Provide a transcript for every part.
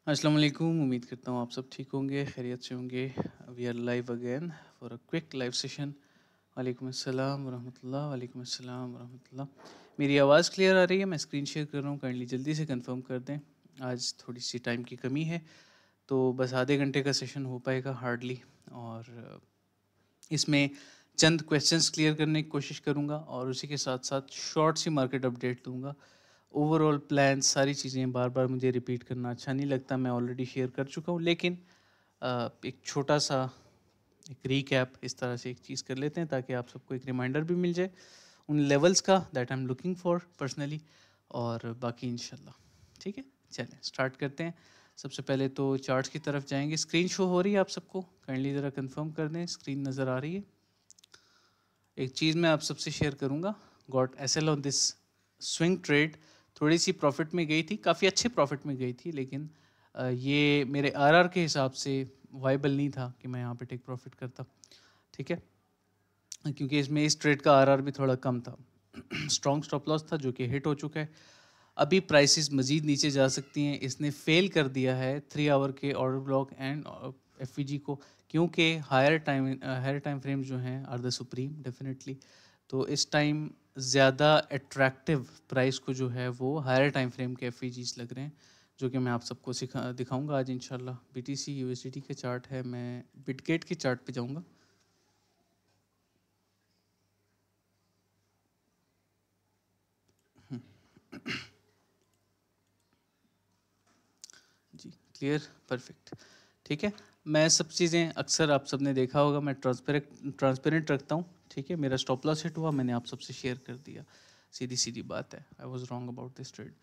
अस्सलाम वालेकुम। उम्मीद करता हूँ आप सब ठीक होंगे, खैरियत से होंगे। We are live again for a quick live session. वालेकुम अस्सलाम वरहमतुल्लाह। वालेकुम अस्सलाम वरहमतुल्लाह। मेरी आवाज़ क्लियर आ रही है? मैं स्क्रीन शेयर कर रहा हूँ, काइंडली जल्दी से कंफर्म कर दें। आज थोड़ी सी टाइम की कमी है, तो बस आधे घंटे का सेशन हो पाएगा हार्डली, और इसमें चंद क्वेश्चंस क्लियर करने की कोशिश करूँगा और उसी के साथ साथ शॉर्ट सी मार्केट अपडेट दूँगा। ओवरऑल प्लान सारी चीज़ें बार बार मुझे रिपीट करना अच्छा नहीं लगता, मैं ऑलरेडी शेयर कर चुका हूँ, लेकिन एक छोटा सा एक रीकैप इस तरह से एक चीज़ कर लेते हैं ताकि आप सबको एक रिमाइंडर भी मिल जाए उन लेवल्स का that I am looking for personally, और बाकी इंशाल्लाह। ठीक है, चलें स्टार्ट करते हैं। सबसे पहले तो चार्ट्स की तरफ जाएंगे। स्क्रीन शो हो रही है आप सबको? काइंडली ज़रा कंफर्म कर दें स्क्रीन नज़र आ रही है। एक चीज़ मैं आप सबसे शेयर करूँगा, got SL on this swing trade. थोड़ी सी प्रॉफिट में गई थी, काफ़ी अच्छे प्रॉफिट में गई थी, लेकिन ये मेरे आरआर के हिसाब से वाइबल नहीं था कि मैं यहाँ पे टेक प्रॉफिट करता। ठीक है, क्योंकि इसमें इस ट्रेड का आरआर भी थोड़ा कम था। स्ट्रॉन्ग स्टॉप लॉस था जो कि हिट हो चुका है। अभी प्राइसेस मज़ीद नीचे जा सकती हैं। इसने फेल कर दिया है 3 आवर के ऑर्डर ब्लॉक एंड एफवीजी को, क्योंकि हायर टाइम फ्रेम जो हैं आर द सुप्रीम डेफिनेटली। तो इस टाइम ज़्यादा अट्रैक्टिव प्राइस को जो है वो हायर टाइम फ्रेम के एफवीजीज लग रहे हैं, जो कि मैं आप सबको दिखाऊंगा आज इंशाल्लाह। बीटीसी यूएसडीटी के चार्ट है, मैं बिटगेट के चार्ट पे जाऊंगा। जी, क्लियर, परफेक्ट। ठीक है, मैं सब चीज़ें अक्सर आप सब ने देखा होगा, मैं ट्रांसपेरेंट रखता हूँ। ठीक है, मेरा स्टॉप लॉस हिट हुआ, मैंने आप सबसे शेयर कर दिया, सीधी सीधी बात है। I was wrong about this trade.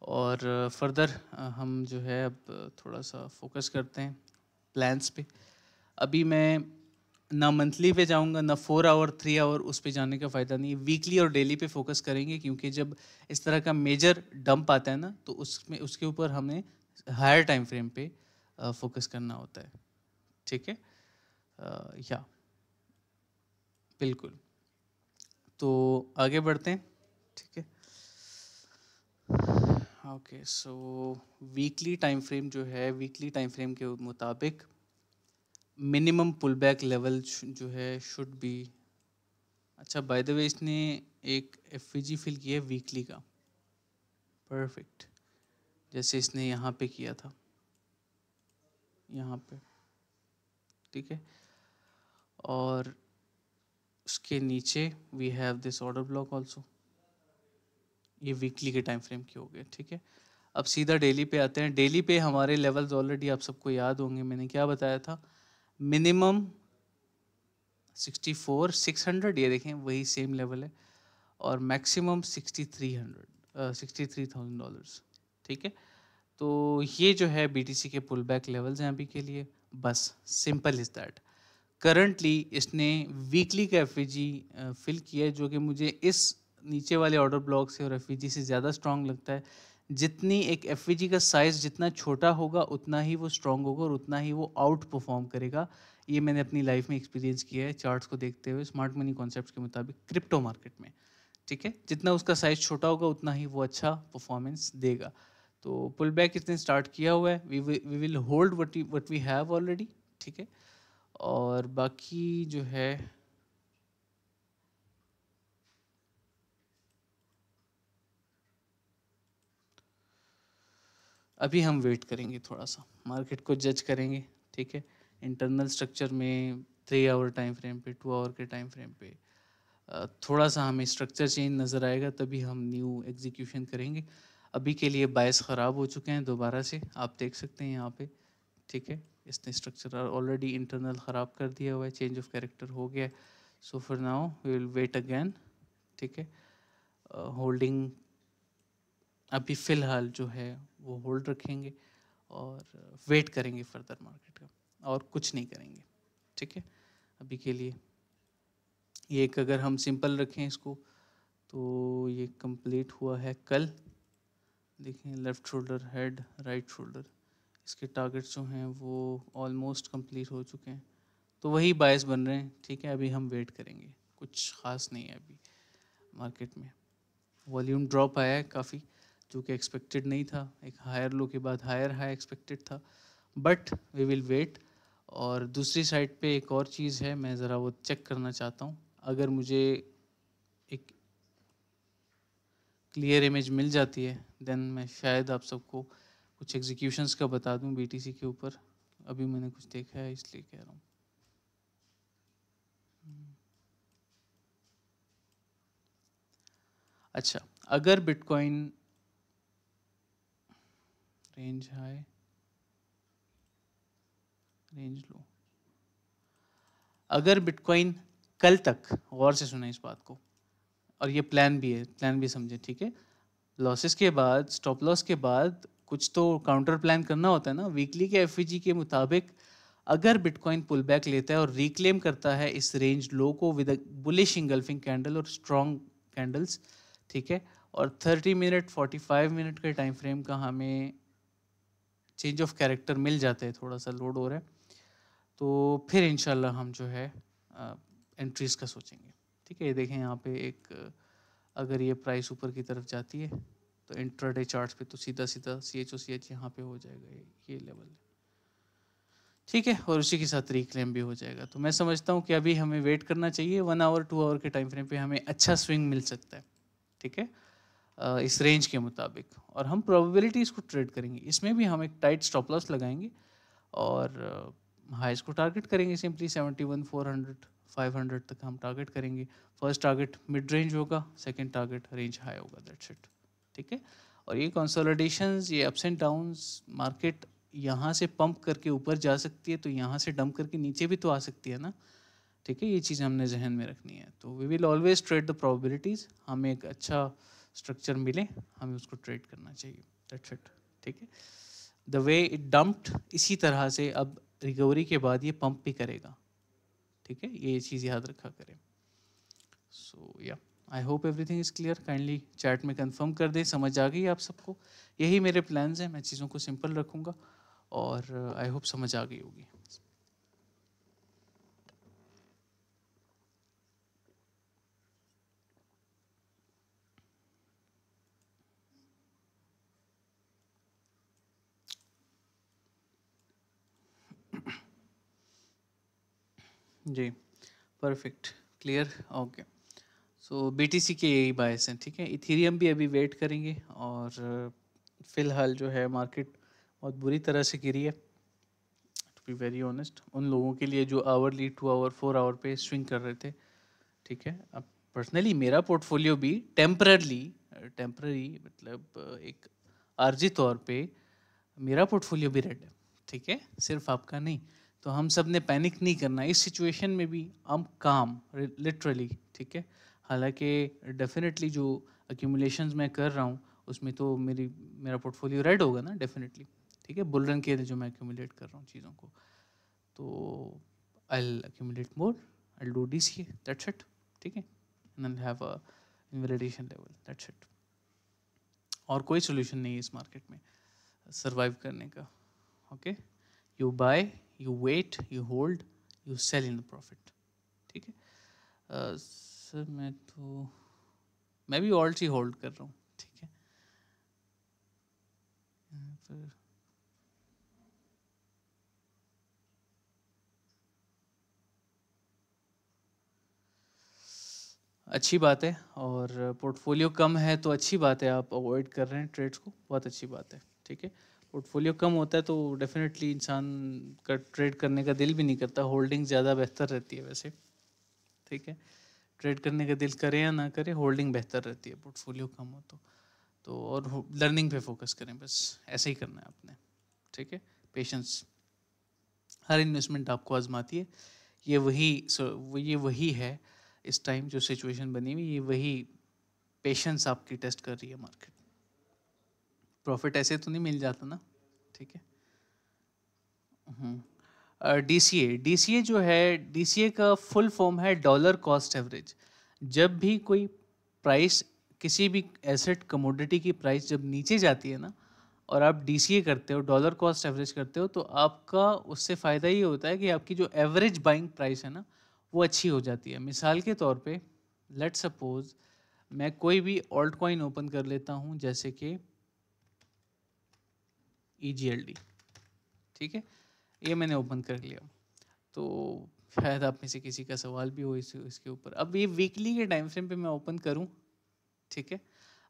और फर्दर हम जो है अब थोड़ा सा फोकस करते हैं प्लान्स पे। अभी मैं ना मंथली पे जाऊंगा, ना 4 आवर 3 आवर, उस पे जाने का फ़ायदा नहीं है। वीकली और डेली पे फोकस करेंगे, क्योंकि जब इस तरह का मेजर डंप आता है ना, तो उसमें उसके ऊपर हमें हायर टाइम फ्रेम पे फोकस करना होता है। ठीक है, या बिल्कुल। तो आगे बढ़ते हैं। ठीक है, ओके। सो वीकली टाइम फ्रेम जो है, वीकली टाइम फ्रेम के मुताबिक मिनिमम पुल बैक लेवल जो है शुड बी। अच्छा, बाय द वे इसने एक एफवीजी फिल किया है वीकली का, परफेक्ट, जैसे इसने यहाँ पे किया था, यहाँ पे। ठीक है, और उसके नीचे we have this order block also. ये वीकली के टाइम फ्रेम के हो गए। ठीक है, अब सीधा डेली पे आते हैं। डेली पे हमारे लेवल्स ऑलरेडी आप सबको याद होंगे, मैंने क्या बताया था। मिनिमम 64,600, ये देखें वही सेम लेवल है, और मैक्सिमम $63,000। ठीक है, तो ये जो है बीटीसी के पुल बैक लेवल्स हैं अभी के लिए, बस सिंपल इज़ दैट। करंटली इसने वीकली का एफवीजी फिल किया है, जो कि मुझे इस नीचे वाले ऑर्डर ब्लॉक से और एफवीजी से ज़्यादा स्ट्रांग लगता है। जितनी एक एफवीजी का साइज़ जितना छोटा होगा, उतना ही वो स्ट्रांग होगा और उतना ही वो आउट परफॉर्म करेगा। ये मैंने अपनी लाइफ में एक्सपीरियंस किया है चार्ट्स को देखते हुए, स्मार्ट मनी कॉन्सेप्ट्स के मुताबिक क्रिप्टो मार्केट में। ठीक है, जितना उसका साइज़ छोटा होगा उतना ही वो अच्छा परफॉर्मेंस देगा। तो पुल बैक इसने स्टार्ट किया हुआ है। We will hold what we have already. ठीक है, और बाकी जो है अभी हम वेट करेंगे, थोड़ा सा मार्केट को जज करेंगे। ठीक है, इंटरनल स्ट्रक्चर में 3 आवर टाइम फ्रेम पे, 2 आवर के टाइम फ्रेम पे थोड़ा सा हमें स्ट्रक्चर चेंज नज़र आएगा, तभी हम न्यू एग्जीक्यूशन करेंगे। अभी के लिए बायस ख़राब हो चुके हैं दोबारा से, आप देख सकते हैं यहाँ पे। ठीक है, इसने स्ट्रक्चर ऑलरेडी इंटरनल ख़राब कर दिया हुआ है, चेंज ऑफ कैरेक्टर हो गया है। So for now we will wait again. ठीक है, होल्डिंग अभी फ़िलहाल जो है वो होल्ड रखेंगे और वेट करेंगे फर्दर मार्केट का, और कुछ नहीं करेंगे। ठीक है, अभी के लिए ये एक, अगर हम सिंपल रखें इसको, तो ये कंप्लीट हुआ है कल। देखें, left shoulder head, right shoulder, इसके टारगेट्स जो हैं वो ऑलमोस्ट कंप्लीट हो चुके हैं, तो वही बायस बन रहे हैं। ठीक है, अभी हम वेट करेंगे, कुछ ख़ास नहीं है अभी मार्केट में। वॉल्यूम ड्रॉप आया है काफ़ी, जो कि एक्सपेक्टेड नहीं था, एक हायर लो के बाद हायर हाई एक्सपेक्टेड था, बट वी विल वेट। और दूसरी साइड पे एक और चीज़ है, मैं ज़रा वो चेक करना चाहता हूँ। अगर मुझे एक क्लियर इमेज मिल जाती है देन मैं शायद आप सबको कुछ एग्जीक्यूशंस का बता दूं बीटीसी के ऊपर। अभी मैंने कुछ देखा है इसलिए कह रहा हूँ। अच्छा, अगर बिटकॉइन रेंज हाई रेंज लो, अगर बिटकॉइन कल तक, गौर से सुना इस बात को, और ये प्लान भी है, प्लान भी समझे, ठीक है। लॉसेस के बाद, स्टॉप लॉस के बाद कुछ तो काउंटर प्लान करना होता है ना। वीकली के एफईजी के मुताबिक अगर बिटकॉइन पुल बैक लेता है और रिक्लेम करता है इस रेंज लो को विद बुलिश इंगल्फिंग कैंडल और स्ट्रॉन्ग कैंडल्स, ठीक है, और 30 मिनट 45 मिनट के टाइम फ्रेम का हमें चेंज ऑफ कैरेक्टर मिल जाते हैं, थोड़ा सा लोड हो रहा है, तो फिर इंशाल्लाह हम जो है एंट्रीज का सोचेंगे, ठीक है। ये देखें यहाँ पे एक अगर ये प्राइस ऊपर की तरफ जाती है तो इंट्राडे चार्ट्स पे तो सीधा सीधा CHOCH यहाँ पे हो जाएगा, ये लेवल है, ठीक है, और उसी के साथ रिक्लेम भी हो जाएगा। तो मैं समझता हूँ कि अभी हमें वेट करना चाहिए, 1 आवर 2 आवर के टाइम फ्रेम पे हमें अच्छा स्विंग मिल सकता है, ठीक है, इस रेंज के मुताबिक, और हम प्रोबेबिलिटीज़ को ट्रेड करेंगे। इसमें भी हम एक टाइट स्टॉप लॉस लगाएंगे और हाइस को टारगेट करेंगे सिंपली 71 400 500 तक हम टारगेट करेंगे। फर्स्ट टारगेट मिड रेंज होगा, सेकंड टारगेट रेंज हाई होगा, दैट्स इट, ठीक है। और ये कंसोलिडेशंस, ये अप्स एंड डाउन्स, मार्केट यहाँ से पंप करके ऊपर जा सकती है तो यहाँ से डंप करके नीचे भी तो आ सकती है ना, ठीक है। ये चीज़ हमने जहन में रखनी है। तो we will always trade the probabilities, हमें एक अच्छा स्ट्रक्चर मिले हमें उसको ट्रेड करना चाहिए, दैट्स इट, ठीक है। द वे इट डम्प्ड, इसी तरह से अब रिकवरी के बाद ये पंप भी करेगा, ठीक है, ये चीज़ याद रखा करें। सो या I hope everything is clear. Kindly chat में कंफर्म कर दें, समझ आ गई आप सबको। यही मेरे प्लान्स हैं, मैं चीज़ों को सिंपल रखूँगा और आई होप समझ आ गई होगी। जी, परफेक्ट, क्लियर, ओके। सो बीटीसी के यही बायस हैं, ठीक है। इथेरियम भी अभी वेट करेंगे और फ़िलहाल जो है मार्केट बहुत बुरी तरह से गिरी है, टू बी वेरी ऑनेस्ट, उन लोगों के लिए जो आवरली 2 आवर 4 आवर पे स्विंग कर रहे थे, ठीक है। अब पर्सनली मेरा पोर्टफोलियो भी टेम्पररी मतलब एक आर्जी तौर पे मेरा पोर्टफोलियो भी रेड है, ठीक है, सिर्फ आपका नहीं। तो हम सब ने पैनिक नहीं करना इस सिचुएशन में भी, हम काम लिटरली, ठीक है। हालांकि डेफिनेटली जो एक्यूमुलेशंस मैं कर रहा हूँ उसमें तो मेरा पोर्टफोलियो रेड होगा ना, डेफिनेटली, ठीक है। बुल रन के जो मैं एक्यूमुलेट कर रहा हूँ चीज़ों को, तो I accumulate more, I do DCA, that's it, ठीक है, and I have a invalidation level, that's it. और कोई सोल्यूशन नहीं है इस मार्केट में सर्वाइव करने का, okay. You buy, you wait, you hold, you sell in profit, ठीक है। सर मैं भी ऑल्ट ही होल्ड कर रहा हूँ, ठीक है। फिर अच्छी बात है, और पोर्टफोलियो कम है तो अच्छी बात है, आप अवॉइड कर रहे हैं ट्रेड्स को, बहुत अच्छी बात है, ठीक है। पोर्टफोलियो कम होता है तो डेफिनेटली इंसान का ट्रेड करने का दिल भी नहीं करता, होल्डिंग ज़्यादा बेहतर रहती है वैसे, ठीक है। ट्रेड करने का दिल करे या ना करे, होल्डिंग बेहतर रहती है पोर्टफोलियो कम हो तो और लर्निंग पे फोकस करें, बस ऐसे ही करना है आपने, ठीक है। पेशेंस, हर इन्वेस्टमेंट आपको आजमाती है, ये वही है इस टाइम जो सिचुएशन बनी हुई, ये वही पेशेंस आपकी टेस्ट कर रही है मार्केट। प्रॉफिट ऐसे तो नहीं मिल जाता ना, ठीक है। DCA जो है, DCA का फुल फॉर्म है डॉलर कॉस्ट एवरेज। जब भी कोई प्राइस, किसी भी एसेट कमोडिटी की प्राइस जब नीचे जाती है ना और आप DCA करते हो, डॉलर कॉस्ट एवरेज करते हो, तो आपका उससे फ़ायदा ये होता है कि आपकी जो एवरेज बाइंग प्राइस है ना वो अच्छी हो जाती है। मिसाल के तौर पे लेट सपोज मैं कोई भी ऑल्ट कॉइन ओपन कर लेता हूँ, जैसे कि EGLD, ठीक है, ये मैंने ओपन कर लिया। तो शायद आप में से किसी का सवाल भी हो इसके ऊपर। अब ये वीकली के टाइम फ्रेम पे मैं ओपन करूं, ठीक है।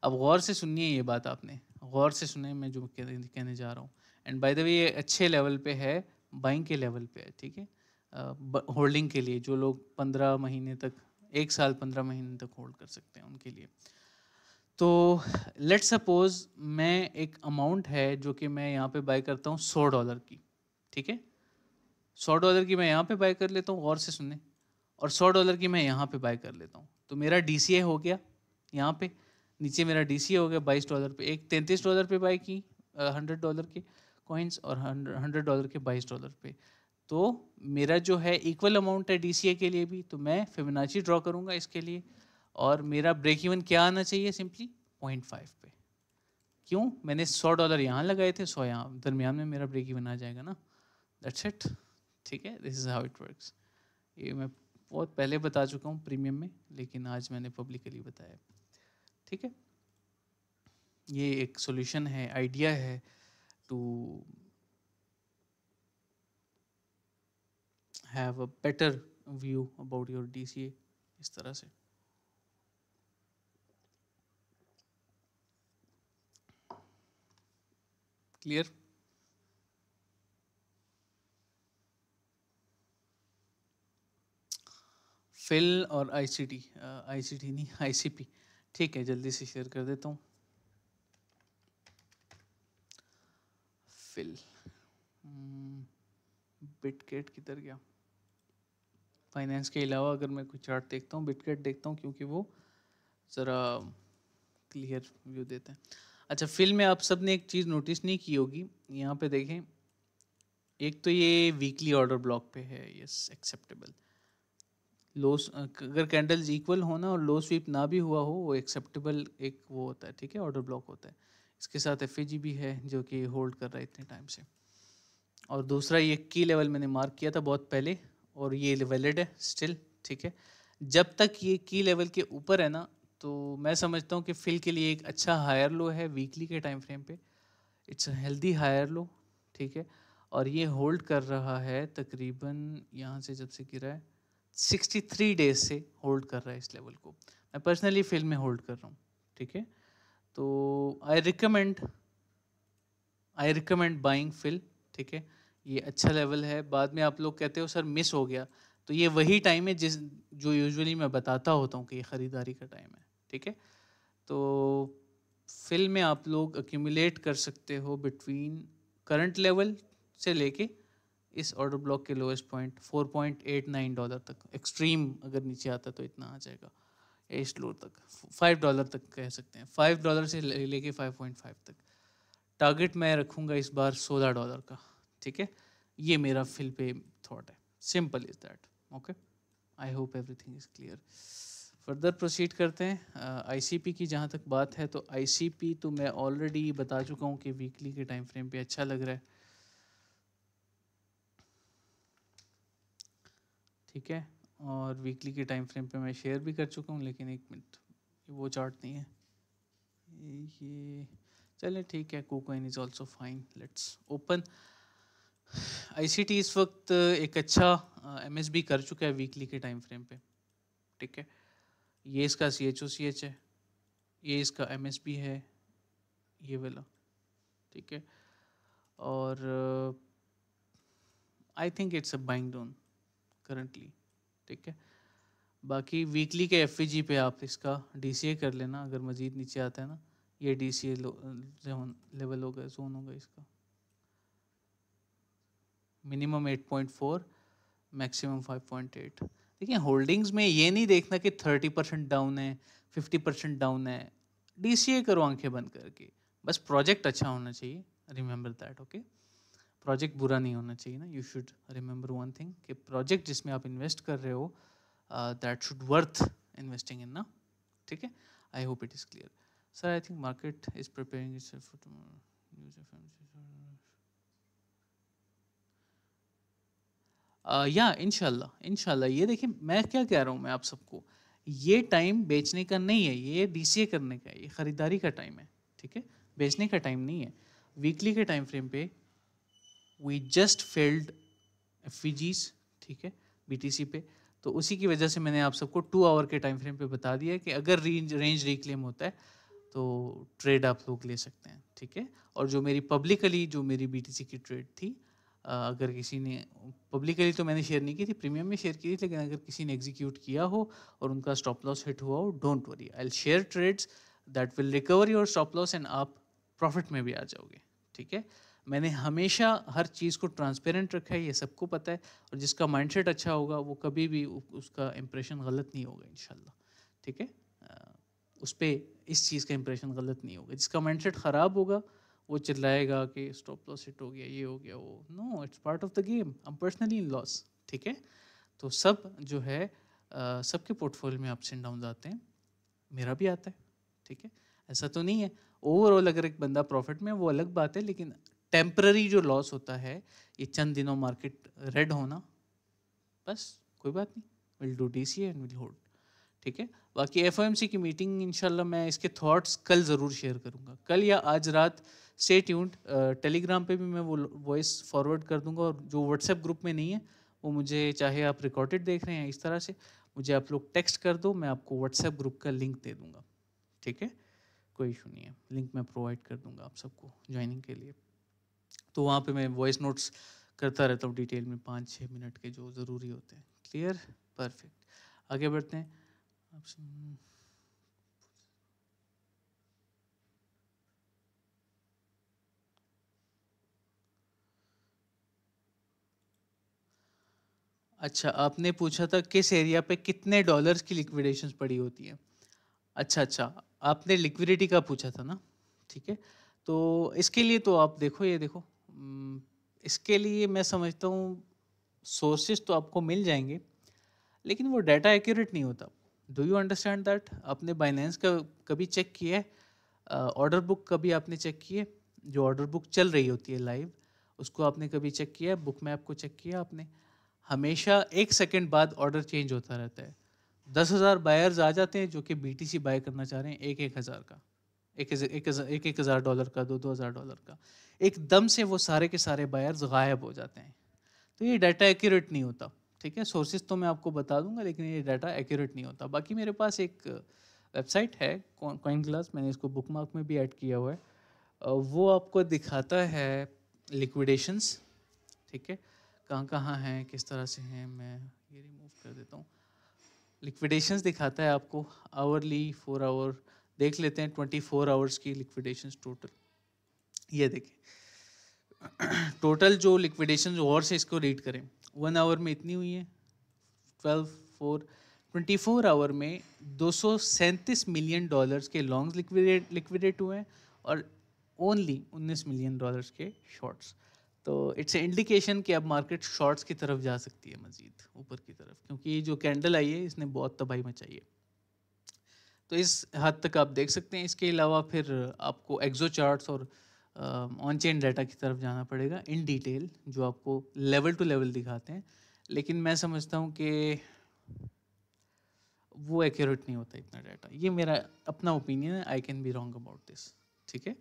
अब गौर से सुनिए, ये बात आपने गौर से सुने मैं जो कहने जा रहा हूँ। एंड बाय द वे ये अच्छे लेवल पे है, बाइंग के लेवल पे है, ठीक है। होल्डिंग के लिए जो लोग 15 महीने तक, 1 साल 15 महीने तक होल्ड कर सकते हैं उनके लिए। तो लेट्स सपोज मैं एक अमाउंट है जो कि मैं यहाँ पे बाय करता हूँ $100 की, ठीक है। $100 की मैं यहाँ पे बाय कर लेता हूँ, गौर से सुने, और $100 की मैं यहाँ पे बाय कर लेता हूँ। तो मेरा DCA हो गया यहाँ पे, नीचे मेरा DCA हो गया $22 पे। एक $33 पे बाय की $100 के कॉइन्स, और $100 के $22 पे। तो मेरा जो है इक्वल अमाउंट है DCA के लिए भी, तो मैं फिबोनाची ड्रॉ करूँगा इसके लिए, और मेरा ब्रेक इवन क्या आना चाहिए, सिंपली 0.5 पे। क्यों? मैंने $100 यहाँ लगाए थे, 100 यहाँ, दरमियान में मेरा ब्रेक इवन आ जाएगा ना, दैट्स इट, ठीक है। This is how it works. ये मैं बहुत पहले बता चुका हूँ प्रीमियम में, लेकिन आज मैंने पब्लिकली बताया, ठीक है। ये एक सॉल्यूशन है, आइडिया है to have a better view about your DCA, इस तरह से। क्लियर? फिल और ICT नहीं, ICP, ठीक है, जल्दी से शेयर कर देता हूँ। फिल, बिटगेट किधर गया? फाइनेंस के अलावा अगर मैं कोई चार्ट देखता हूँ, बिटगेट देखता हूँ, क्योंकि वो ज़रा क्लियर व्यू देते हैं। अच्छा, फिल में आप सब ने एक चीज़ नोटिस नहीं की होगी, यहाँ पे देखें, एक तो ये वीकली ऑर्डर ब्लॉक पे है, यस एक्सेप्टेबल। लो अगर कैंडल्स इक्वल हो ना और लो स्वीप ना भी हुआ हो, वो एक्सेप्टेबल एक वो होता है, ठीक है, ऑर्डर ब्लॉक होता है। इसके साथ FAG भी है जो कि होल्ड कर रहा है इतने टाइम से। और दूसरा ये की लेवल मैंने मार्क किया था बहुत पहले, और ये वैलिड है स्टिल, ठीक है। जब तक ये की लेवल के ऊपर है ना, तो मैं समझता हूँ कि फिल के लिए एक अच्छा हायर लो है वीकली के टाइम फ्रेम पे। It's a healthy higher low, ठीक है। और ये होल्ड कर रहा है तकरीबन, यहाँ से जब से गिरा है 63 डेज से होल्ड कर रहा है इस लेवल को। मैं पर्सनली फिल में होल्ड कर रहा हूँ, ठीक है। तो आई रिकमेंड बाइंग फिल, ठीक है। ये अच्छा लेवल है। बाद में आप लोग कहते हो सर मिस हो गया, तो ये वही टाइम है जो यूजुअली मैं बताता होता हूँ कि ये ख़रीदारी का टाइम है, ठीक है। तो फिल में आप लोग अक्यूमुलेट कर सकते हो बिटवीन करंट लेवल से लेके इस ऑर्डर ब्लॉक के लोएस्ट पॉइंट $4.89 तक। एक्सट्रीम अगर नीचे आता तो इतना आ जाएगा, इस लो तक $5 तक कह सकते हैं, $5 से लेके 5.5 तक। टारगेट मैं रखूँगा इस बार $16 का, ठीक है। ये मेरा फिल पे थॉट है, simple is that, okay. I hope everything is clear. Further proceed करते हैं। ICP की जहाँ तक बात है, तो ICP तो मैं ऑलरेडी बता चुका हूँ कि वीकली के टाइम फ्रेम पे अच्छा लग रहा है, ठीक है। और वीकली के टाइम फ्रेम पे मैं शेयर भी कर चुका हूँ, लेकिन एक मिनट, वो चार्ट नहीं है ये, चलें ठीक है। KuCoin is also fine, let's open. ICT इस वक्त एक अच्छा MSB कर चुका है वीकली के टाइम फ्रेम पे, ठीक है। ये इसका CHOCH है, ये इसका MSB है, ये वाला, ठीक है। और I think it's a buying down currently, ठीक है। बाकी वीकली के FVG पे आप इसका DCA कर लेना, अगर मज़ीद नीचे आता है ना, ये DCA लेवल होगा, जोन होगा इसका, मिनिमम 8.4, मैक्सिमम 5.8। देखिए होल्डिंग्स में ये नहीं देखना कि 30% डाउन है, 50% डाउन है। DCA करो आंखें बंद करके, बस प्रोजेक्ट अच्छा होना चाहिए, रिमेंबर दैट, ओके। प्रोजेक्ट बुरा नहीं होना चाहिए ना, you should remember one thing कि प्रोजेक्ट जिसमें आप इन्वेस्ट कर रहे हो that should worth investing in ना, ठीक है। I hope it is clear sir. I think market is preparing itself for tomorrow. या इंशाल्लाह ये देखिए, मैं क्या कह रहा हूँ मैं आप सबको, ये टाइम बेचने का नहीं है, ये DCA करने का है, ये ख़रीदारी का टाइम है, ठीक है, बेचने का टाइम नहीं है। वीकली के टाइम फ्रेम पे वी जस्ट फेल्ड एफवीजीज, ठीक है, बीटीसी पे। तो उसी की वजह से मैंने आप सबको 2 आवर के टाइम फ्रेम पे बता दिया कि अगर रेंज रिक्लेम होता है तो ट्रेड आप लोग ले सकते हैं, ठीक है। और जो मेरी पब्लिकली जो मेरी बीटीसी की ट्रेड थी, अगर किसी ने पब्लिकली तो मैंने शेयर नहीं की थी, प्रीमियम में शेयर की थी, लेकिन अगर किसी ने एग्जीक्यूट किया हो और उनका स्टॉप लॉस हिट हुआ हो, don't worry, I will share trades that will recover your stop loss and आप प्रॉफिट में भी आ जाओगे, ठीक है। मैंने हमेशा हर चीज़ को ट्रांसपेरेंट रखा है, ये सबको पता है। और जिसका माइंडसेट अच्छा होगा वो कभी भी उसका इंप्रेशन गलत नहीं होगा इंशाल्लाह, ठीक है। उस पर इस चीज़ का इंप्रेशन गलत नहीं होगा। जिसका माइंडसेट ख़राब होगा वो चिल्लाएगा कि स्टॉप लॉस हिट हो गया, ये हो गया, वो। No, it's part of the game, I am personally in loss, ठीक है। तो सब जो है सबके पोर्टफोलियो में अप्स एंड डाउन आते हैं, मेरा भी आता है, ठीक है। ऐसा तो नहीं है। ओवरऑल अगर एक बंदा प्रॉफिट में, वो अलग बात है, लेकिन टेम्पररी जो लॉस होता है, ये चंद दिनों मार्केट रेड होना, बस कोई बात नहीं, will do DCA and will hold, ठीक है। बाकी एफओएमसी की मीटिंग इंशाल्लाह मैं इसके थॉट्स कल ज़रूर शेयर करूँगा, कल या आज रात। Stay tuned. टेलीग्राम पे भी मैं वो वॉइस फॉरवर्ड कर दूंगा, और जो व्हाट्सएप ग्रुप में नहीं है वो मुझे, चाहे आप रिकॉर्डेड देख रहे हैं इस तरह से, मुझे आप लोग टेक्स्ट कर दो, मैं आपको व्हाट्सएप ग्रुप का लिंक दे दूंगा, ठीक है। कोई इशू नहीं है, लिंक मैं प्रोवाइड कर दूंगा आप सबको ज्वाइनिंग के लिए। तो वहाँ पे मैं वॉइस नोट्स करता रहता हूँ डिटेल में, 5-6 मिनट के जो ज़रूरी होते हैं। Clear, perfect. आगे बढ़ते हैं। अच्छा, आपने पूछा था किस एरिया पे कितने डॉलर्स की लिक्विडेशंस पड़ी होती है। अच्छा अच्छा, आपने लिक्विडिटी का पूछा था ना, ठीक है। तो इसके लिए तो आप देखो, ये देखो, इसके लिए मैं समझता हूँ सोर्सेज तो आपको मिल जाएंगे, लेकिन वो डाटा एक्यूरेट नहीं होता। Do you understand that? आपने बाइनेंस का कभी चेक किया है? ऑर्डर बुक कभी आपने चेक की है? जो ऑर्डर बुक चल रही होती है लाइव, उसको आपने कभी चेक किया है? बुक मैप को चेक किया आपने? हमेशा 1 सेकेंड बाद ऑर्डर चेंज होता रहता है। 10,000 बायर्स आ जाते हैं जो कि बीटीसी बाय करना चाह रहे हैं, एक हज़ार का, एक हज़ार डॉलर का, 2,000 डॉलर का। एकदम से वो सारे के सारे बायर्स गायब हो जाते हैं। तो ये डाटा एक्यूरेट नहीं होता, ठीक है। सोर्सेज तो मैं आपको बता दूंगा, लेकिन ये डाटा एक्यूरेट नहीं होता। बाकी मेरे पास एक वेबसाइट है कॉइन ग्लास, मैंने इसको बुकमार्क में भी ऐड किया हुआ है। वो आपको दिखाता है लिक्विडेशंस, ठीक है, कहाँ कहाँ हैं, किस तरह से हैं। मैं ये रिमूव कर देता हूँ। लिक्विडेशंस दिखाता है आपको आवरली, 4 आवर देख लेते हैं, 24 आवर्स की लिक्विडेशंस टोटल। ये देखिए टोटल जो लिक्विडेशन और से इसको रीड करें, 1 आवर में इतनी हुई है, 24 आवर में 237 मिलियन डॉलर्स के लॉन्ग्स लिक्विडेट हुए हैं, और ओनली 19 मिलियन डॉलर्स के शॉर्ट्स। तो इट्स ए इंडिकेशन कि अब मार्केट शॉर्ट्स की तरफ जा सकती है मजीद ऊपर की तरफ, क्योंकि ये जो कैंडल आई है इसने बहुत तबाही मचाई है। तो इस हद तक आप देख सकते हैं। इसके अलावा फिर आपको एक्सो चार्ट्स और ऑन चेन डाटा की तरफ जाना पड़ेगा इन डिटेल, जो आपको लेवल टू लेवल दिखाते हैं, लेकिन मैं समझता हूँ कि वो एक्यूरेट नहीं होता इतना डाटा। ये मेरा अपना ओपिनियन है, I can be wrong about this, ठीक है।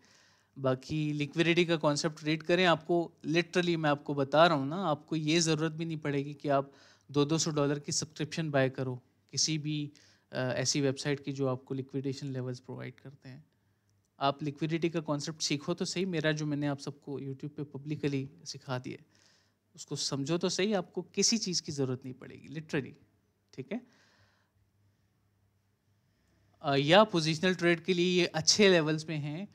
बाकी लिक्विडिटी का कॉन्सेप्ट रीड करें, आपको लिटरली मैं आपको बता रहा हूँ ना, आपको ये ज़रूरत भी नहीं पड़ेगी कि आप $200 की सब्सक्रिप्शन बाय करो किसी भी ऐसी वेबसाइट की जो आपको लिक्विडेशन लेवल्स प्रोवाइड करते हैं। आप लिक्विडिटी का कॉन्सेप्ट सीखो तो सही, मेरा जो मैंने आप सबको यूट्यूब पे पब्लिकली सिखा दिया उसको समझो तो सही, आपको किसी चीज़ की ज़रूरत नहीं पड़ेगी लिटरली, ठीक है। या पोजिशनल ट्रेड के लिए ये अच्छे लेवल्स में हैं।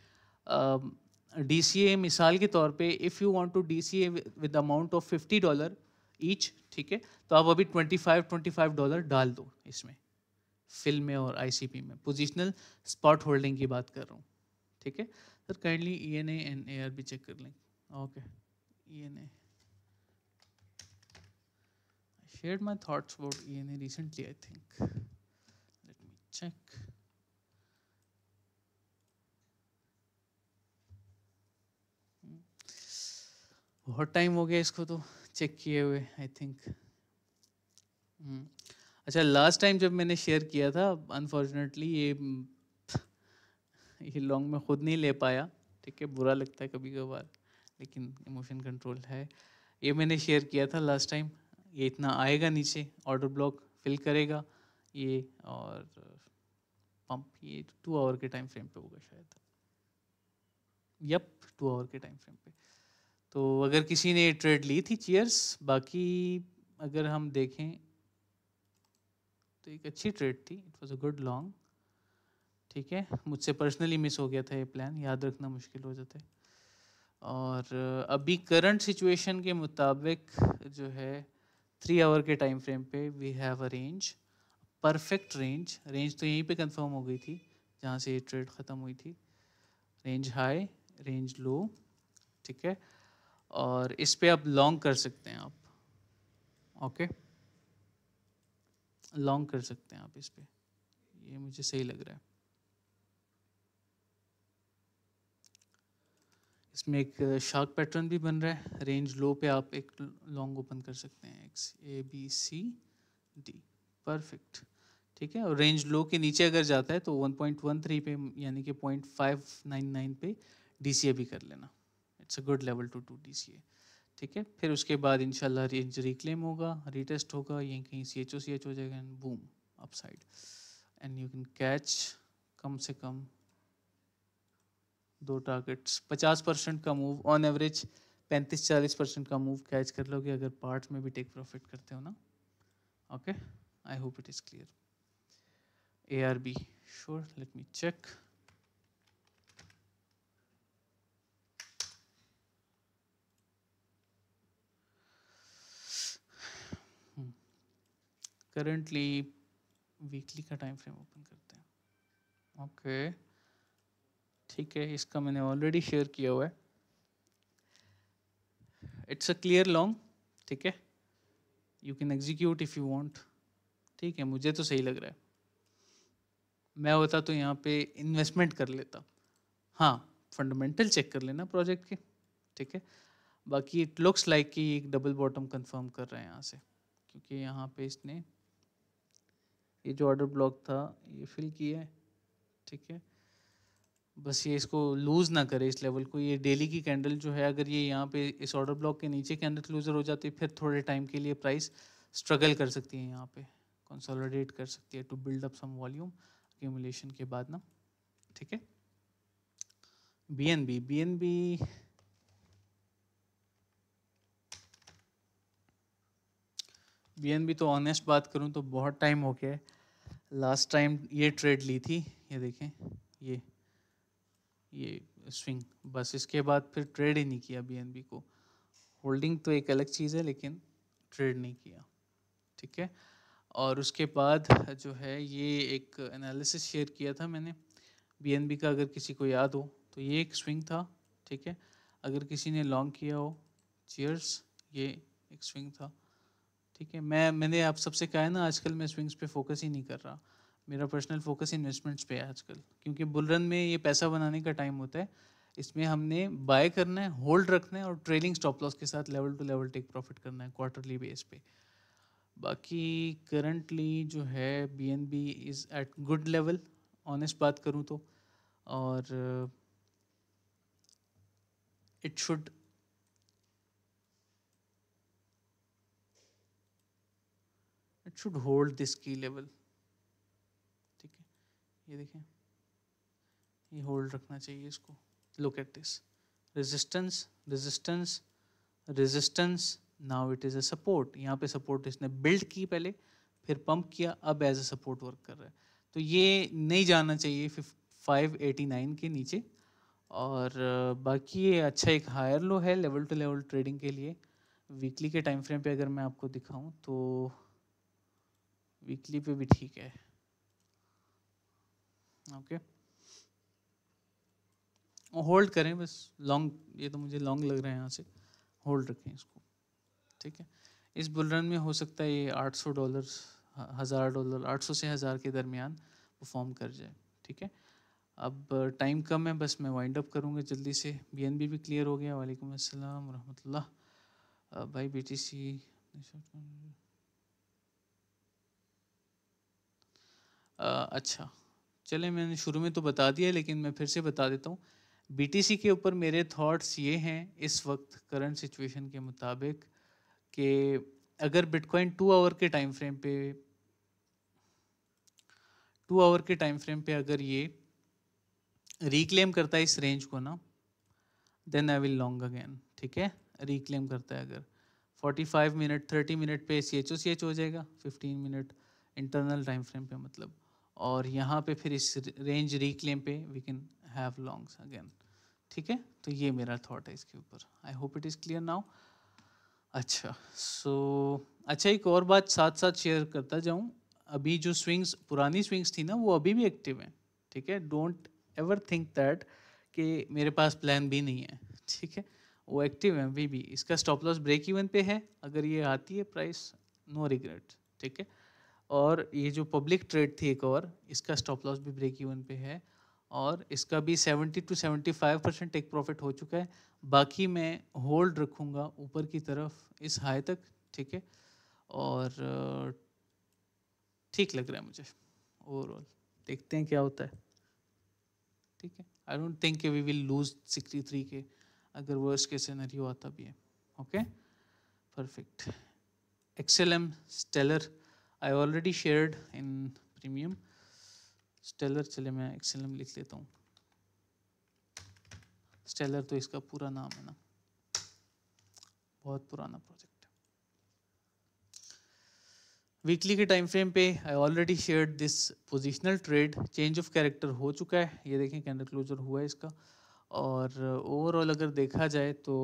DCA मिसाल के तौर पे, if you want to DCA with amount of $50 each, ठीक है, तो आप अभी $25 डाल दो इसमें, फिल में और ICP में। पोजिशनल स्पॉट होल्डिंग की बात कर रहा हूँ, ठीक है। Sir kindly ENA and AR भी चेक कर लें। Okay, ENA, I shared my thoughts about ENA recently, I think. Let me check. बहुत टाइम हो गया इसको तो चेक किए हुए, आई थिंक। अच्छा, लास्ट टाइम जब मैंने शेयर किया था, अनफॉर्चुनेटली ये लॉन्ग में खुद नहीं ले पाया, ठीक है, बुरा लगता है कभी कभार, लेकिन इमोशन कंट्रोल है। ये मैंने शेयर किया था लास्ट टाइम, ये इतना आएगा नीचे, ऑर्डर ब्लॉक फिल करेगा ये, और पंप ये 2 आवर के टाइम फ्रेम पे होगा शायद, यप 2 आवर के टाइम फ्रेम पे। तो अगर किसी ने ट्रेड ली थी चीयर्स। बाकी अगर हम देखें तो एक अच्छी ट्रेड थी, it was a good long. ठीक है, मुझसे पर्सनली मिस हो गया था ये प्लान, याद रखना मुश्किल हो जाता है। और अभी करंट सिचुएशन के मुताबिक जो है 3 आवर के टाइम फ्रेम पे we have a range, perfect range. Range तो यहीं पे कंफर्म हो गई थी जहाँ से ये ट्रेड ख़त्म हुई थी। रेंज हाई, रेंज लो, ठीक है। और इस पे आप लॉन्ग कर सकते हैं आप, ओके, लॉन्ग कर सकते हैं आप इस पे, ये मुझे सही लग रहा है। इसमें एक शार्क पैटर्न भी बन रहा है, रेंज लो पे आप एक लॉन्ग ओपन कर सकते हैं, X A B C D, perfect. ठीक है, और रेंज लो के नीचे अगर जाता है तो 1.13 पे यानी कि 0.599 पे डीसीए भी कर लेना, it's a good level to do DCA. ठीक है, फिर उसके बाद इंशाल्लाह रेंज रिक्लेम होगा, रीटेस्ट होगा, यहीं कहीं सी एच हो जाएगा and boom upside, and you can catch कम से कम 2 टारगेट्स, 50% का मूव ऑन एवरेज, 35-40% का मूव कैच कर लोगे अगर पार्ट्स में भी टेक प्रॉफिट करते हो ना। Okay, I hope it is clear. ARB, sure, let me check. Currently weekly का टाइम फ्रेम ओपन करते हैं। ओके, ठीक है, इसका मैंने ऑलरेडी शेयर किया हुआ है, इट्स अ क्लियर लॉन्ग। ठीक है, you can execute if you want. ठीक है, मुझे तो सही लग रहा है, मैं होता तो यहाँ पे इन्वेस्टमेंट कर लेता। हाँ, फंडामेंटल चेक कर लेना प्रोजेक्ट के। ठीक है, बाकी इट लुक्स लाइक कि एक डबल बॉटम कंफर्म कर रहे हैं यहाँ से, क्योंकि यहाँ पे इसने ये जो ऑर्डर ब्लॉक था ये फिल किया है। ठीक है, बस ये इसको लूज़ ना करे इस लेवल को। ये डेली की कैंडल जो है, अगर ये यहाँ पे इस ऑर्डर ब्लॉक के नीचे कैंडल क्लोजर हो जाती है, फिर थोड़े टाइम के लिए प्राइस स्ट्रगल कर सकती है, यहाँ पे कंसोलिडेट कर सकती है to build up some volume accumulation के बाद ना। ठीक है, बीएनबी तो ऑनेस्ट बात करूँ तो बहुत टाइम हो गया है, लास्ट टाइम ये ट्रेड ली थी, ये देखें ये स्विंग, बस इसके बाद फिर ट्रेड ही नहीं किया बीएनबी को। होल्डिंग तो एक अलग चीज़ है, लेकिन ट्रेड नहीं किया। ठीक है, और उसके बाद जो है ये एक एनालिसिस शेयर किया था मैंने बीएनबी का, अगर किसी को याद हो तो ये एक स्विंग था। ठीक है, अगर किसी ने लॉन्ग किया हो, चीयर्स, ये एक स्विंग था। ठीक है, मैंने आप सबसे कहा है ना, आजकल मैं स्विंग्स पे फोकस ही नहीं कर रहा, मेरा पर्सनल फोकस इन्वेस्टमेंट्स पे है आजकल, क्योंकि बुल रन में ये पैसा बनाने का टाइम होता है। इसमें हमने बाय करना है, होल्ड रखना है, और ट्रेलिंग स्टॉप लॉस के साथ level to level take profit करना है क्वार्टरली बेस पे। बाकी करंटली जो है BNB is at good level, honest बात करूँ तो, और it should hold this key level. ठीक है, ये देखें, ये होल्ड रखना चाहिए इसको। Look at this, resistance resistance resistance, now it is a support. यहाँ पे सपोर्ट इसने बिल्ड की पहले, फिर पंप किया, अब एज अ सपोर्ट वर्क कर रहा है। तो ये नहीं जाना चाहिए 589 के नीचे। और बाकी ये अच्छा एक हायर लो है लेवल टू लेवल ट्रेडिंग के लिए। वीकली के टाइम फ्रेम पे अगर मैं आपको दिखाऊं तो वीकली पे भी ठीक है। ओके, होल्ड करें बस, लॉन्ग, ये तो मुझे लॉन्ग लग रहा है, यहाँ से होल्ड रखें इसको। ठीक है, इस बुल रन में हो सकता है ये $800, $1000, 800 से 1000 के दरमियान परफॉर्म कर जाए। ठीक है, अब टाइम कम है, बस मैं वाइंड अप करूँगा जल्दी से। बीएनबी भी क्लियर हो गया, वालेकुम अस्सलाम रहमतुल्लाह। भाई बीटीसी, अच्छा, चले मैंने शुरू में तो बता दिया, लेकिन मैं फिर से बता देता हूँ। बीटीसी के ऊपर मेरे थॉट्स ये हैं इस वक्त करंट सिचुएशन के मुताबिक कि अगर बिटकॉइन 2 आवर के टाइम फ्रेम पे 2 आवर के टाइम फ्रेम पे अगर ये रिक्लेम करता है इस रेंज को ना, then I will long again, ठीक है। रिक्लेम करता है अगर 45 मिनट 30 मिनट पे CHOCH हो जाएगा, 15 मिनट इंटरनल टाइम फ्रेम पे मतलब, और यहाँ पे फिर इस रेंज रिक्लेम पे we can have longs again, ठीक है। तो ये मेरा थॉट है इसके ऊपर, I hope it is clear now. अच्छा अच्छा, एक और बात साथ साथ शेयर करता जाऊँ, अभी जो स्विंग्स पुरानी स्विंग्स थी ना वो अभी भी एक्टिव हैं, ठीक है। डोंट एवर थिंक दैट कि मेरे पास प्लान बी नहीं है, ठीक है। वो एक्टिव है अभी भी। इसका स्टॉप लॉस ब्रेक इवन पे है, अगर ये आती है प्राइस नो रिग्रेट, ठीक है। और ये जो पब्लिक ट्रेड थी एक और, इसका स्टॉप लॉस भी ब्रेक इवन पे है, और इसका भी 70 to 75% टेक प्रॉफिट हो चुका है। बाकी मैं होल्ड रखूँगा ऊपर की तरफ इस हाई तक, ठीक है। और ठीक लग रहा है मुझे ओवरऑल, देखते हैं क्या होता है, ठीक है। I don't think we will lose 63 K, अगर वर्स्ट के सिनेरियो आता भी है, okay perfect. XLM Stellar I already shared in premium. Stellar, चले मैं XLM लिख लेता हूँ। स्टेलर तो इसका पूरा नाम है ना, बहुत पुराना प्रोजेक्ट है। वीकली के टाइम फ्रेम पे आई already shared this positional trade, change of character हो चुका है, ये देखें कैंडल क्लोजर हुआ है इसका। और ओवरऑल अगर देखा जाए तो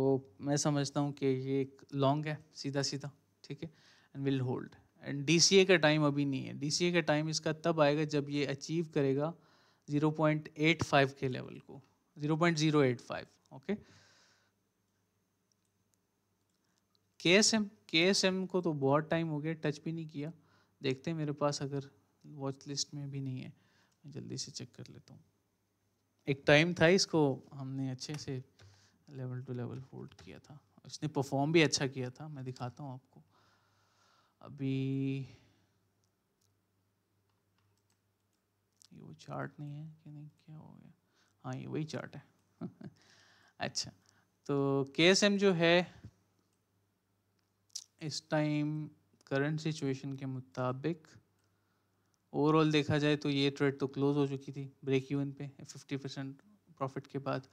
मैं समझता हूँ कि ये एक लॉन्ग है सीधा सीधा, ठीक है, and will hold. And DCA का टाइम अभी नहीं है, DCA का टाइम इसका तब आएगा जब ये अचीव करेगा 0.85 के लेवल को, 0.085, ओके। KSM को तो बहुत टाइम हो गया, टच भी नहीं किया। देखते हैं, मेरे पास अगर वॉच लिस्ट में भी नहीं है, मैं जल्दी से चेक कर लेता हूँ। एक टाइम था इसको हमने अच्छे से लेवल टू लेवल होल्ड किया था, इसने परफॉर्म भी अच्छा किया था, मैं दिखाता हूँ आपको। अभी ये वो चार्ट नहीं है कि नहीं, क्या हो गया, हाँ ये वही चार्ट है अच्छा, तो KSM जो है इस टाइम करंट सिचुएशन के मुताबिक ओवरऑल देखा जाए तो ये ट्रेड तो क्लोज हो चुकी थी ब्रेक इवन पे 50% प्रॉफिट के बाद।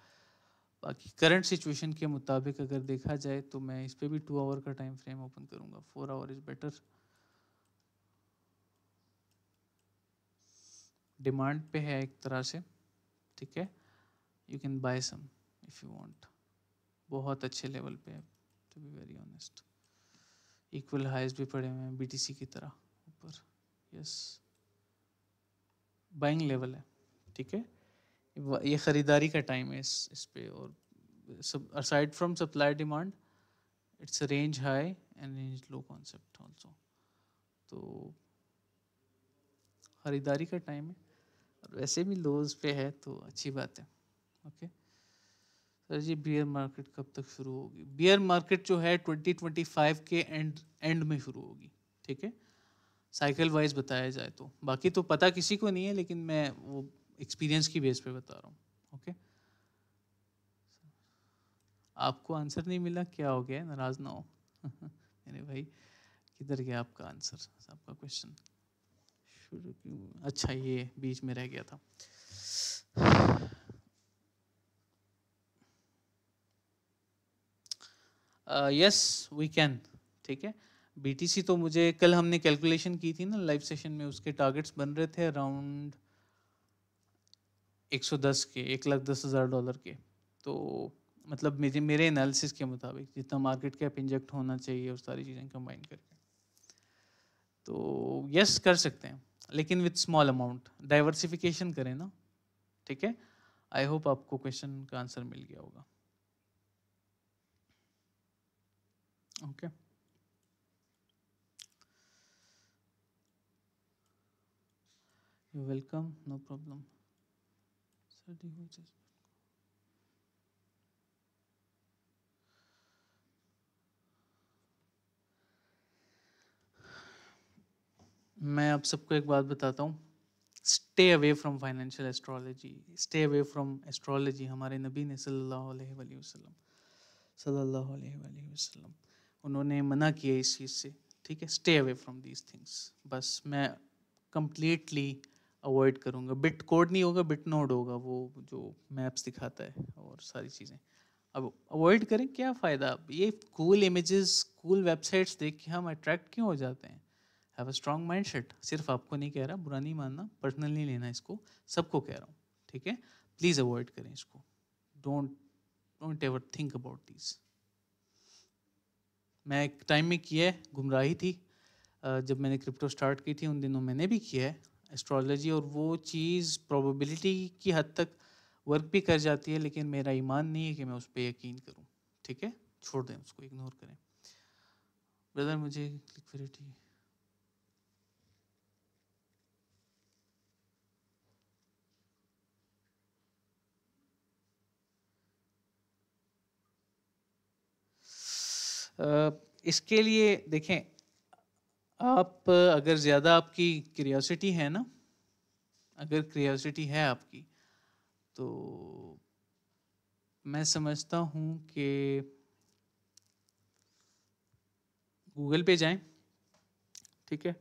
बाकी करंट सिचुएशन के मुताबिक अगर देखा जाए तो मैं इस पे भी 2 आवर का टाइम फ्रेम ओपन करूंगा, 4 आवर इज बेटर। डिमांड पे है एक तरह से, ठीक है, you can buy some if you want, बहुत अच्छे लेवल पे है to be very honest. Equal highs भी पड़े हुए हैं BTC की तरह ऊपर, यस बाइंग लेवल है, ठीक है। ये ख़रीदारी का टाइम है इस पे। और aside from supply demand, it's a range high and range low concept also, तो ख़रीदारी का टाइम है, और वैसे भी लोज पे है तो अच्छी बात है, ओके। सर जी बियर मार्केट कब तक शुरू होगी? बियर मार्केट जो है 2025 के एंड में शुरू होगी, ठीक है, साइकिल वाइज बताया जाए तो। बाकी तो पता किसी को नहीं है, लेकिन मैं वो एक्सपीरियंस की बेस पे बता रहा हूँ, ओके। आपको आंसर नहीं मिला, क्या हो गया, नाराज ना हो मेरे भाई, किधर गया आपका आंसर, आपका क्वेश्चन शुरू क्यों, अच्छा ये बीच में रह गया था। यस वी कैन, ठीक है। BTC तो मुझे कल हमने कैलकुलेशन की थी ना लाइव सेशन में, उसके टारगेट्स बन रहे थे अराउंड 110 के, $1,10,000 के। तो मतलब मेरे एनालिसिस के मुताबिक जितना मार्केट कैप इंजेक्ट होना चाहिए और सारी चीज़ें कंबाइन करके, तो यस कर सकते हैं, लेकिन विथ स्मॉल अमाउंट, डाइवर्सिफिकेशन करें ना, ठीक है। आई होप आपको क्वेश्चन का आंसर मिल गया होगा, okay. You welcome, no problem. मैं आप सबको एक बात बताता हूँ, stay away from financial astrology, stay away from astrology. हमारे नबी ने सल्लल्लाहु अलैहि वसल्लम उन्होंने मना किया इस चीज़ से, ठीक है। Stay away from these things. बस मैं कंप्लीटली अवॉइड करूँगा। बिट कोड नहीं होगा, बिट नोड होगा, वो जो मैप्स दिखाता है और सारी चीज़ें। अब अवॉइड करें, क्या फ़ायदा। ये कूल इमेजेस, कूल वेबसाइट्स देख के हम अट्रैक्ट क्यों हो जाते हैं। Have a strong mind set. सिर्फ आपको नहीं कह रहा, बुरा नहीं मानना, पर्सनल नहीं लेना इसको, सबको कह रहा हूँ, ठीक है। प्लीज़ अवॉइड करें इसको। Don't don't ever think about this. मैं एक टाइम में किया है, गुमराही थी। जब मैंने क्रिप्टो स्टार्ट की थी उन दिनों मैंने भी किया है एस्ट्रोलॉजी, और वो चीज़ प्रोबेबिलिटी की हद तक वर्क भी कर जाती है, लेकिन मेरा ईमान नहीं है कि मैं उस पर यकीन करूँ, ठीक है। छोड़ दें उसको, इग्नोर करें। ब्रदर मुझे लिक्विडिटी इसके लिए देखें, आप अगर ज़्यादा आपकी क्यूरियोसिटी है ना, अगर क्यूरियोसिटी है आपकी, तो मैं समझता हूँ कि गूगल पे जाएं, ठीक है।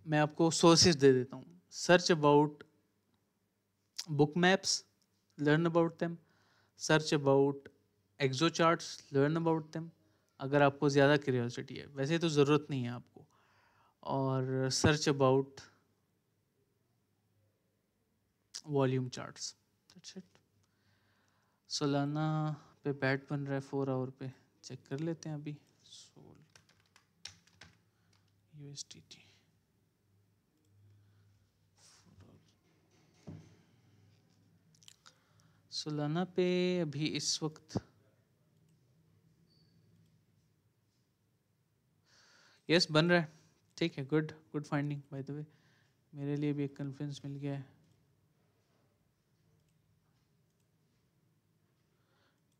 मैं आपको सोर्सेज दे देता हूँ। Search about book maps, learn about them. Search about exo charts, learn about them, अगर आपको ज़्यादा क्यूरियोसिटी है। वैसे तो ज़रूरत नहीं है आपको। और search about volume charts, that's it. Solana पे बैट बन रहा है 4 आवर पे, चेक कर लेते हैं अभी। सोल यूएसडीटी सोलाना पे अभी इस वक्त यस बन रहा है, ठीक है। Good good finding by the way. मेरे लिए भी एक कॉन्फ्रेंस मिल गया है,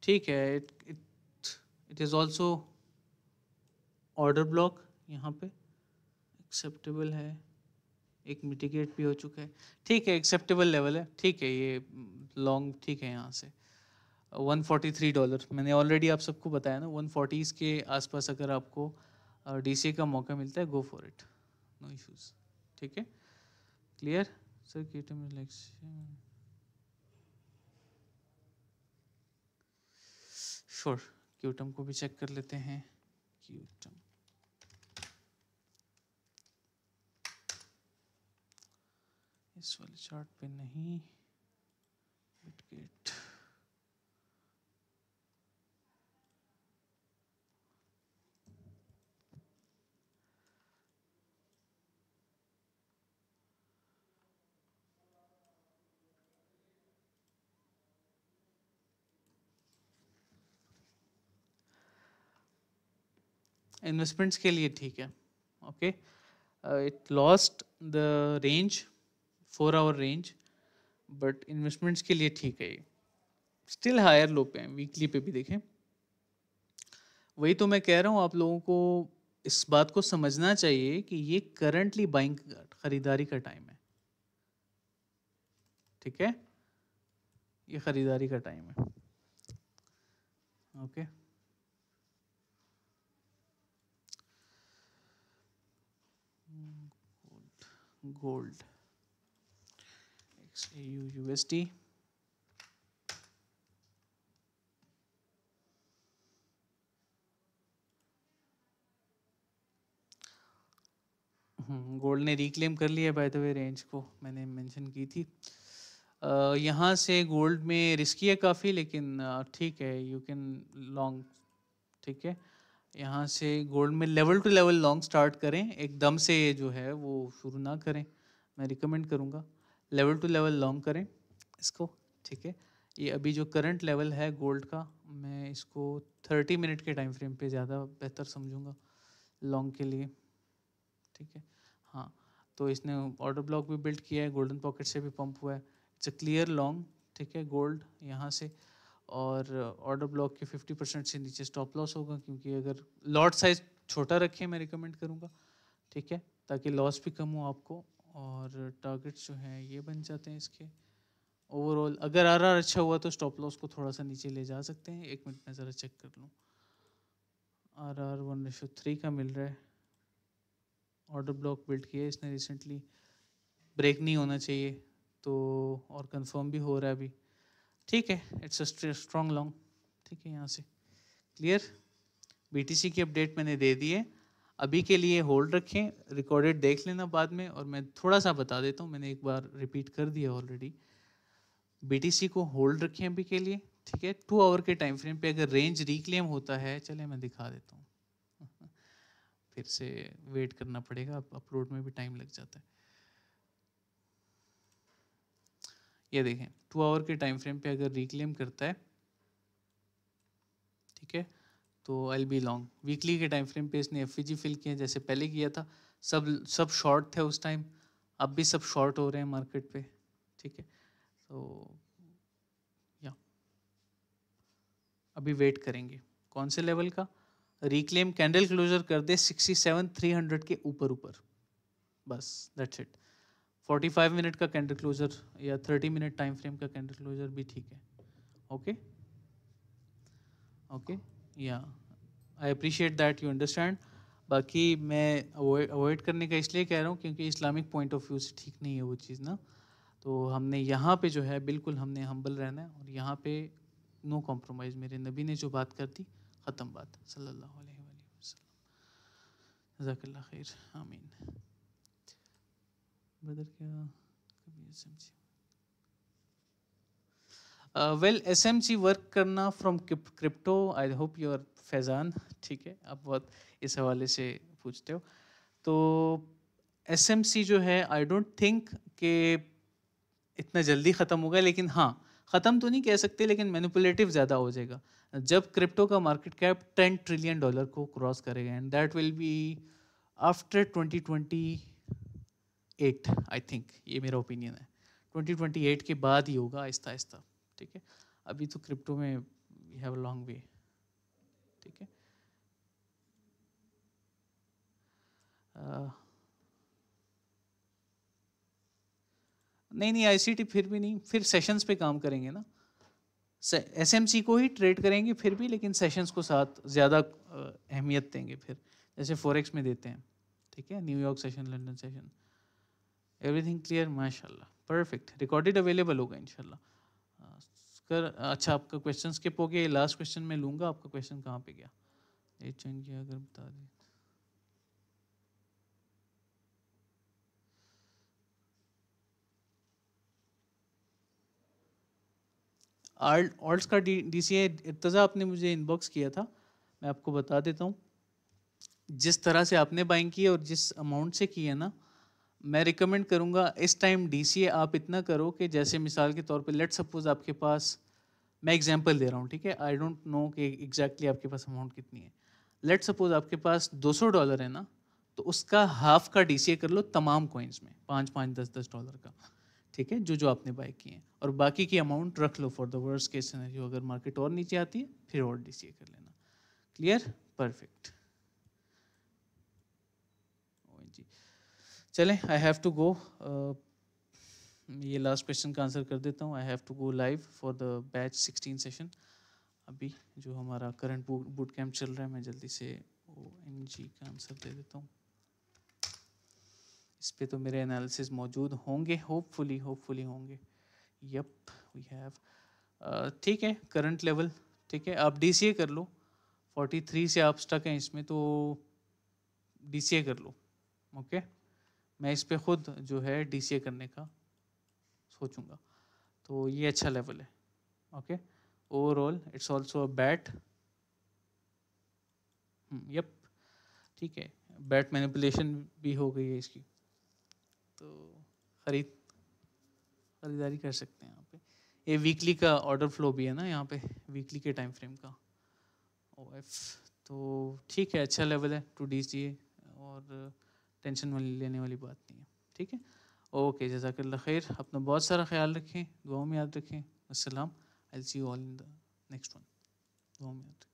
ठीक है। It is also order block यहाँ पे एक्सेप्टेबल है, एक मिटिगेट भी हो चुका है, ठीक है। एक्सेप्टेबल लेवल है, ठीक है। ये लॉन्ग ठीक है। यहाँ से $143 मैंने ऑलरेडी आप सबको बताया ना। 140s के आसपास अगर आपको डीसी का मौका मिलता है, go for it, no issues, ठीक है। Clear sir. क्यूटम इलेक्शन श्योर, क्यूटम को भी चेक कर लेते हैं। क्यूटम इस वाले चार्ट पे नहीं, बिटगेट इन्वेस्टमेंट्स के लिए ठीक है, okay. It lost the range, 4 hour range, but investments के लिए ठीक है। ये स्टिल हायर लो पे हैं, वीकली पे भी देखें। वही तो मैं कह रहा हूँ, आप लोगों को इस बात को समझना चाहिए कि ये करंटली बाइंग, खरीदारी का टाइम है, ठीक है। ये खरीदारी का टाइम है, okay. Gold XAU USD, gold ने रिक्लेम कर लिया बाय द वे रेंज को, मैंने मेंशन की थी। यहाँ से गोल्ड में रिस्की है काफ़ी, लेकिन ठीक है, यू कैन लॉन्ग, ठीक है। यहाँ से गोल्ड में level to level long start करें, एकदम से जो है वो शुरू ना करें। मैं रिकमेंड करूँगा लेवल टू लेवल लॉन्ग करें इसको, ठीक है। ये अभी जो करंट लेवल है गोल्ड का, मैं इसको 30 मिनट के टाइम फ्रेम पे ज़्यादा बेहतर समझूंगा लॉन्ग के लिए, ठीक है। हाँ, तो इसने ऑर्डर ब्लॉक भी बिल्ड किया है, गोल्डन पॉकेट से भी पंप हुआ है। इट्स अ क्लियर लॉन्ग, ठीक है, गोल्ड यहाँ से। और ऑर्डर ब्लॉक के 50% से नीचे स्टॉप लॉस होगा, क्योंकि अगर लॉट साइज छोटा रखें मैं रिकमेंड करूँगा, ठीक है, ताकि लॉस भी कम हो आपको और टारगेट्स जो हैं ये बन जाते हैं इसके। ओवरऑल अगर आरआर अच्छा हुआ तो स्टॉप लॉस को थोड़ा सा नीचे ले जा सकते हैं। 1 मिनट में ज़रा चेक कर लूँ। आरआर 1:3 का मिल रहा है। ऑर्डर ब्लॉक बिल्ड किया है इसने रिसेंटली, ब्रेक नहीं होना चाहिए तो, और कंफर्म भी हो रहा है अभी। ठीक है, इट्स अ स्ट्रॉन्ग लॉन्ग। ठीक है, यहाँ से क्लियर। बीटीसी की अपडेट मैंने दे दी है, अभी के लिए होल्ड रखें, रिकॉर्डेड देख लेना बाद में। और मैं थोड़ा सा बता देता हूँ, मैंने एक बार रिपीट कर दिया ऑलरेडी। बीटीसी को होल्ड रखें अभी के लिए, ठीक है। 2 आवर के टाइम फ्रेम पे अगर रेंज रिक्लेम होता है, चले मैं दिखा देता हूँ फिर से वेट करना पड़ेगा, अपलोड में भी टाइम लग जाता है। ये देखें 2 आवर के टाइम फ्रेम पे अगर रिक्लेम करता है, ठीक है, तो आई बी लॉन्ग। वीकली के टाइम फ्रेम पे इसने एफवीजी फिल किया जैसे पहले किया था। सब शॉर्ट थे उस टाइम, अब भी सब शॉर्ट हो रहे हैं मार्केट पे, ठीक है। तो या अभी वेट करेंगे कौन से लेवल का रिक्लेम, कैंडल क्लोजर कर दे 67,300 के ऊपर ऊपर, बस दैट्स इट। 45 मिनट का कैंडल क्लोजर या 30 मिनट टाइम फ्रेम का कैंडल क्लोजर भी ठीक है। ओके ओके, या I appreciate that you understand. बाकी मैं अवॉइड करने का इसलिए कह रहा हूँ क्योंकि इस्लामिक पॉइंट ऑफ व्यू से ठीक नहीं है वो चीज़ ना। तो हमने यहाँ पे जो है बिल्कुल हमने हम्बल रहना है, और यहाँ पे नो कॉम्प्रोमाइज़। मेरे नबी ने जो बात कर दी, ख़त्म बात, सल्लल्लाहु अलैहि वसल्लम। जज़ाकल्लाह खैर, आमीन। ब्रदर क्या कभी एसएमसी वेल एसएमसी वर्क करना from crypto, I hope you are Faizan, ठीक है। आप बहुत इस हवाले से पूछते हो। तो एसएमसी जो है आई डोंट थिंक कि इतना जल्दी ख़त्म होगा, लेकिन हाँ, ख़त्म तो नहीं कह सकते, लेकिन मैनिपुलेटिव ज़्यादा हो जाएगा जब क्रिप्टो का मार्केट कैप $10 ट्रिलियन को क्रॉस करेगा, and that will be after 2028 I think. ये मेरा ओपिनियन है, 2028 के बाद ही होगा आहिस्ता आहिस्ता, ठीक है। अभी तो क्रिप्टो में we have a long way, ठीक है। नहीं आईसीटी फिर भी नहीं, फिर सेशंस पे काम करेंगे ना। एसएमसी को ही ट्रेड करेंगे फिर भी, लेकिन सेशंस को साथ ज़्यादा अहमियत देंगे फिर, जैसे फॉरेक्स में देते हैं, ठीक है। New York session, London session, everything clear, माशाल्लाह, परफेक्ट। रिकॉर्डेड अवेलेबल होगा इंशाल्लाह। कर अच्छा, आपका क्वेश्चन स्किप हो गया, लास्ट क्वेश्चन मैं लूँगा। आपका क्वेश्चन कहाँ पे गया? एच एन की अगर बता दें। ऑल्ट्स का डीसीए इर्तज़ा आपने मुझे इनबॉक्स किया था, मैं आपको बता देता हूँ। जिस तरह से आपने बाइंग की है और जिस अमाउंट से की है ना, मैं रिकमेंड करूँगा इस टाइम डीसीए आप इतना करो कि जैसे मिसाल के तौर पे लेट सपोज आपके पास, मैं एग्जांपल दे रहा हूँ, ठीक है, आई डोंट नो कि एग्जैक्टली आपके पास अमाउंट कितनी है। लेट सपोज आपके पास $200 है ना, तो उसका हाफ का डीसीए कर लो तमाम कॉइन्स में, 5-5, $10-10 का, ठीक है, जो जो आपने बाय किए हैं, और बाकी की अमाउंट रख लो for the worst case scenario, अगर मार्केट और नीचे आती है फिर और डीसीए कर लेना। Clear, perfect. जी चलें, आई हैव टू गो। ये लास्ट क्वेश्चन का आंसर कर देता हूँ। I have to go live for the batch 16 session. अभी जो हमारा करंट बूट कैंप चल रहा है, मैं जल्दी से ONG का आंसर दे देता हूँ। इस पे तो मेरे एनालिसिस मौजूद होंगे, होपफुली होंगे। यप, वी हैव, ठीक है, करंट लेवल, ठीक है। आप डीसीए कर लो, 43 से आप स्टक हैं इसमें, तो डीसीए कर लो, ओके। मैं इस पे खुद जो है डीसीए करने का सोचूंगा, तो ये अच्छा लेवल है, okay. Overall it's also a bet, yup, ठीक है। बैट मैनिपुलेशन भी हो गई है इसकी, तो खरीदारी कर सकते हैं यहाँ पे। ये वीकली का ऑर्डर फ्लो भी है ना यहाँ पे, वीकली के टाइम फ्रेम का OF, तो ठीक है, अच्छा लेवल है टू डीसीए, और टेंशन वाली लेने वाली बात नहीं है, ठीक है। ओके, जज़ाकल्लाह खैर, अपना बहुत सारा ख्याल रखें, दुआओं में याद रखें। अस्सलाम, I will see you all in the next one. दुआओं में याद रखें।